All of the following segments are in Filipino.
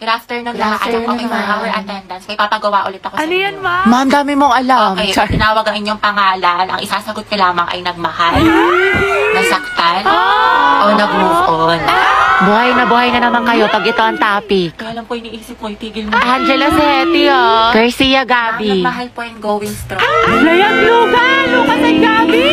Good afternoon lahat. Okay, for our attendance, may papagawa ulit ako sa Ano inyo. yan, ma'am? Ma'am, dami mong alam. Okay, Char. tinawag ang inyong pangalan. Ang isasagot ko lamang ay nagmahal, nasaktan, o nag-move on. Buhay na naman kayo pag ito ang topic. Kaya lang po iniisip mo, itigil mo. Angela Seti, oh. Garcia Gabi. Nagmahal po and going strong. Layag Lucas at Gabi!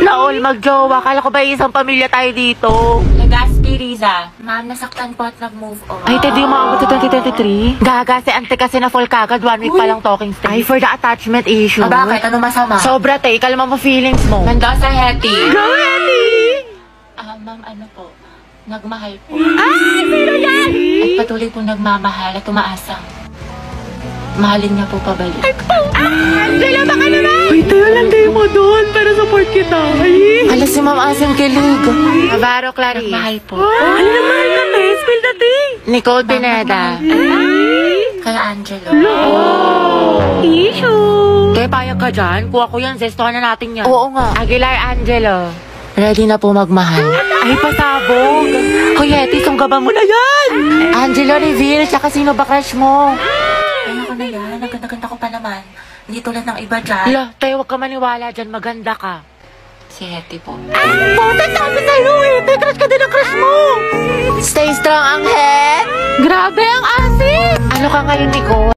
Laol, magjowa. Kala ko ba isang pamilya tayo dito? Legaspi Riza, ma'am, nasaktan po at nag-move on. Ay, Teddy, umabot sa 2023? Gaga, si ante kasi na full kagad. 1 week pa lang talking stage. Ay, for the attachment issue. Bakit? Ano masama? Sobra, te. Kalma mo feelings mo. Mendoza Hetty. Go, Hetty! Ma'am, ano po? Nagmahal po. Ay, sino yan? At patuloy po nagmamahal at umaasang mahalin niya po pabalik. Angela, baka naman! Uy, tayo lang tayo mo doon para support kita. Ay! Hala si Ma'am Asim kilig. Navarro Clarice. Nagmahal po. Ano naman ka, te? Spill the tea. Nicole Pineda. Kaya Angelo. Issue. Kaya payag ka dyan? Kuha ko yan. Zestohan na natin yan. Oo nga. Aguilar Angelo. Ready na po magmahal. Ay, pasabog. Hoy, Hetty, sunggaban mo na yan. Angelo, reveal. Tsaka sino ba crush mo? Ayoko na yan. Naganda-ganda ko pa naman. Hindi tulad ng iba dyan. Hala, tayo huwag ka maniwala dyan. Maganda ka. Si Hetty po. Puta, sabi sa'yo, Hetty. Crush ka din ang crush mo. Stay strong, Angel. Grabe ang asin. Ano ka ngayon, Nicole?